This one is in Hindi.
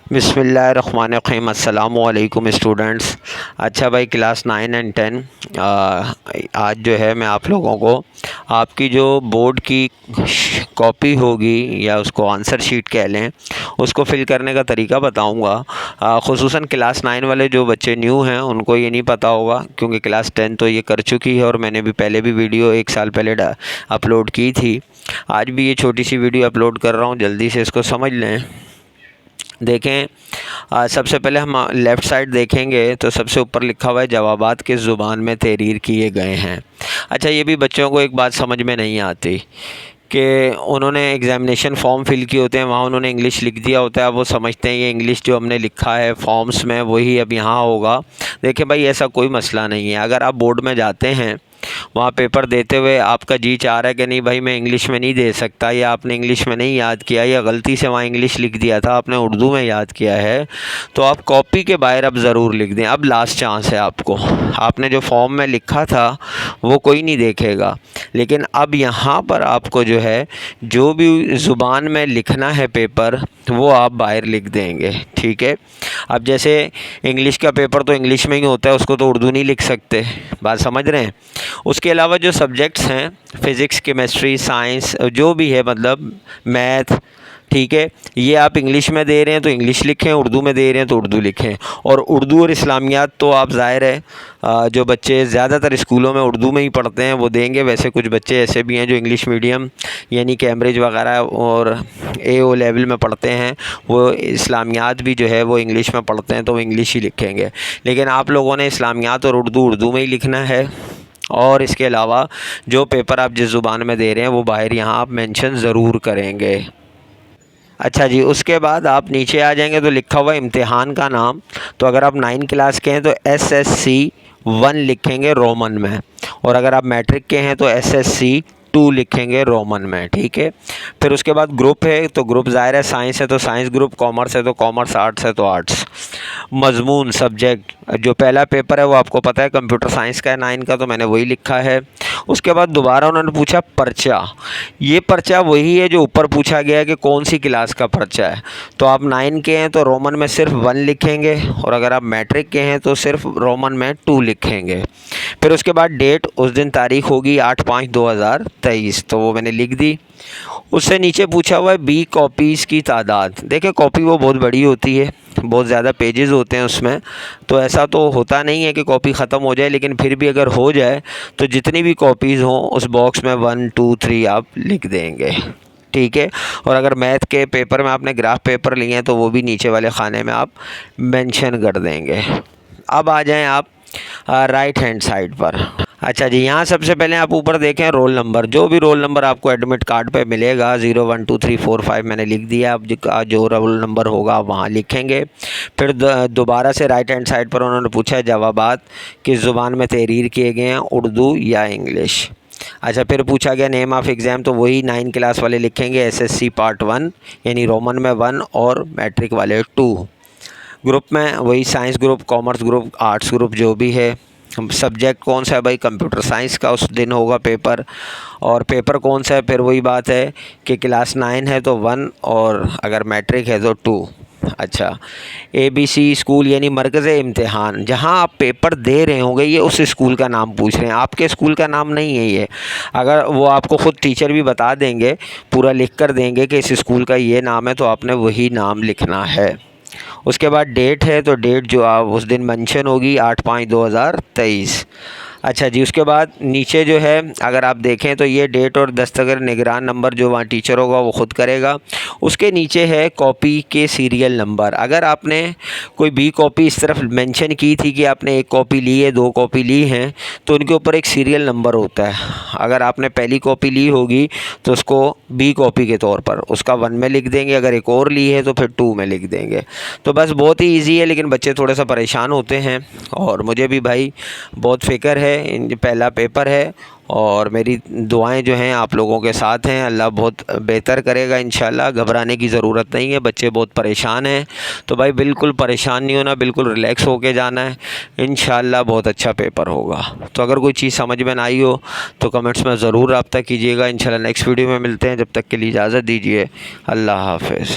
बिस्मिल्लाहिर्रहमानिर्रहीम। अस्सलामु अलैकुम स्टूडेंट्स। अच्छा भाई, क्लास 9 एंड 10 आज जो है मैं आप लोगों को आपकी जो बोर्ड की कॉपी होगी या उसको आंसर शीट कह लें, उसको फिल करने का तरीका बताऊंगा। ख़ुसूसन क्लास 9 वाले जो बच्चे न्यू हैं उनको ये नहीं पता होगा, क्योंकि क्लास 10 तो ये कर चुकी है और मैंने भी पहले भी वीडियो 1 साल पहले अपलोड की थी। आज भी ये छोटी सी वीडियो अपलोड कर रहा हूँ, जल्दी से इसको समझ लें। देखें, सबसे पहले हम लेफ़्ट साइड देखेंगे तो सबसे ऊपर लिखा हुआ है जवाबात किस ज़ुबान में तहरीर किए गए हैं। अच्छा, ये भी बच्चों को एक बात समझ में नहीं आती कि उन्होंने एग्ज़ामिनेशन फ़ॉर्म फिल किए होते हैं, वहाँ उन्होंने इंग्लिश लिख दिया होता है। अब वो समझते हैं ये इंग्लिश जो हमने लिखा है फॉर्म्स में वही अब यहाँ होगा। देखिए भाई, ऐसा कोई मसला नहीं है। अगर आप बोर्ड में जाते हैं, वहाँ पेपर देते हुए आपका जी चाह रहा है कि नहीं भाई मैं इंग्लिश में नहीं दे सकता, या आपने इंग्लिश में नहीं याद किया या गलती से वहाँ इंग्लिश लिख दिया था, आपने उर्दू में याद किया है, तो आप कॉपी के बाहर अब ज़रूर लिख दें। अब लास्ट चांस है आपको। आपने जो फॉर्म में लिखा था वो कोई नहीं देखेगा, लेकिन अब यहाँ पर आपको जो है जो भी ज़ुबान में लिखना है पेपर वो आप बाहर लिख देंगे। ठीक है। अब जैसे इंग्लिश का पेपर तो इंग्लिश में ही होता है, उसको तो उर्दू नहीं लिख सकते। बात समझ रहे हैं। उसके अलावा जो सब्जेक्ट्स हैं, फ़िज़िक्स, केमिस्ट्री, साइंस, जो भी है, मतलब मैथ, ठीक है, ये आप इंग्लिश में दे रहे हैं तो इंग्लिश लिखें, उर्दू में दे रहे हैं तो उर्दू लिखें। और उर्दू और इस्लामियात तो आप ज़ाहिर है जो बच्चे ज़्यादातर स्कूलों में उर्दू में ही पढ़ते हैं वो देंगे। वैसे कुछ बच्चे ऐसे भी हैं जो इंग्लिश मीडियम यानी कैम्ब्रिज वगैरह और AO लेवल में पढ़ते हैं, वो इस्लामियात भी जो है वो इंग्लिश में पढ़ते हैं, तो वो इंग्लिश ही लिखेंगे। लेकिन आप लोगों ने इस्लामियात और उर्दू में ही लिखना है। और इसके अलावा जो पेपर आप जिस ज़ुबान में दे रहे हैं वो बाहर यहाँ आप मेंशन ज़रूर करेंगे। अच्छा जी, उसके बाद आप नीचे आ जाएंगे तो लिखा हुआ है इम्तिहान का नाम। तो अगर आप 9 क्लास के हैं तो SSC 1 लिखेंगे रोमन में, और अगर आप मैट्रिक के हैं तो SSC 2 लिखेंगे रोमन में। ठीक है। फिर उसके बाद ग्रुप है तो ग्रुप ज़ाहिर है साइंस है तो साइंस ग्रुप, कॉमर्स है तो कॉमर्स, आर्ट्स है तो आर्ट्स। मजमून सब्जेक्ट, जो पहला पेपर है वो आपको पता है कंप्यूटर साइंस का है 9 का, तो मैंने वही लिखा है। उसके बाद दोबारा उन्होंने पूछा पर्चा। ये पर्चा वही है जो ऊपर पूछा गया है कि कौन सी क्लास का पर्चा है। तो आप 9 के हैं तो रोमन में सिर्फ 1 लिखेंगे, और अगर आप मैट्रिक के हैं तो सिर्फ रोमन में 2 लिखेंगे। फिर उसके बाद डेट, उस दिन तारीख होगी 8/5/2023, तो वो मैंने लिख दी। उससे नीचे पूछा हुआ है B कॉपीज़ की तादाद। देखिए, कॉपी वो बहुत बड़ी होती है, बहुत ज़्यादा पेजेस होते हैं उसमें, तो ऐसा तो होता नहीं है कि कॉपी ख़त्म हो जाए, लेकिन फिर भी अगर हो जाए तो जितनी भी कॉपीज़ हों उस बॉक्स में 1 2 3 आप लिख देंगे। ठीक है। और अगर मैथ के पेपर में आपने ग्राफ पेपर लिए हैं तो वो भी नीचे वाले खाने में आप मेंशन कर देंगे। अब आ जाएं आप राइट हैंड साइड पर। अच्छा जी, यहाँ सबसे पहले आप ऊपर देखें रोल नंबर, जो भी रोल नंबर आपको एडमिट कार्ड पे मिलेगा 0 1 2 3 4 5 मैंने लिख दिया। अब जो रोल नंबर होगा आप वहाँ लिखेंगे। फिर दोबारा से राइट हैंड साइड पर उन्होंने पूछा है जवाबात किस ज़ुबान में तहरीर किए गए हैं, उर्दू या इंग्लिश। अच्छा, फिर पूछा गया नेम ऑफ़ एग्ज़ाम, तो वही 9 क्लास वाले लिखेंगे SSC पार्ट 1 यानी रोमन में 1 और मैट्रिक वाले 2। ग्रुप में वही science group, commerce group, arts group जो भी है। सब्जेक्ट कौन सा है भाई, कंप्यूटर साइंस का उस दिन होगा पेपर। और पेपर कौन सा है, फिर वही बात है कि क्लास 9 है तो 1 और अगर मैट्रिक है तो 2। अच्छा, ABC स्कूल यानी मरकज़ इम्तिहान, जहां आप पेपर दे रहे होंगे ये उस स्कूल का नाम पूछ रहे हैं, आपके स्कूल का नाम नहीं है ये। अगर वो आपको ख़ुद टीचर भी बता देंगे, पूरा लिख कर देंगे कि इस स्कूल का ये नाम है, तो आपने वही नाम लिखना है। उसके बाद डेट है तो डेट जो आप उस दिन मेंशन होगी 8/5/2023। अच्छा जी, उसके बाद नीचे जो है अगर आप देखें तो ये डेट और दस्तखत निगरान नंबर जो वहाँ टीचर होगा वो ख़ुद करेगा। उसके नीचे है कॉपी के सीरियल नंबर। अगर आपने कोई B कॉपी इस तरफ मेंशन की थी कि आपने 1 कॉपी ली है, 2 कॉपी ली हैं, तो उनके ऊपर एक सीरियल नंबर होता है। अगर आपने पहली कॉपी ली होगी तो उसको B कॉपी के तौर पर उसका 1 में लिख देंगे, अगर एक और ली है तो फिर 2 में लिख देंगे। तो बस बहुत ही ईजी है, लेकिन बच्चे थोड़ा सा परेशान होते हैं, और मुझे भी भाई बहुत फ़िक्र है। पहला पेपर है और मेरी दुआएं जो हैं आप लोगों के साथ हैं। अल्लाह बहुत बेहतर करेगा इंशाल्लाह, घबराने की ज़रूरत नहीं है। बच्चे बहुत परेशान हैं, तो भाई बिल्कुल परेशान नहीं होना, बिल्कुल रिलैक्स होके जाना है। इंशाल्लाह बहुत अच्छा पेपर होगा। तो अगर कोई चीज़ समझ में ना आई हो तो कमेंट्स में ज़रूर रब्ता कीजिएगा। इंशाल्लाह नेक्स्ट वीडियो में मिलते हैं, जब तक के लिए इजाज़त दीजिए। अल्लाह हाफ़िज़।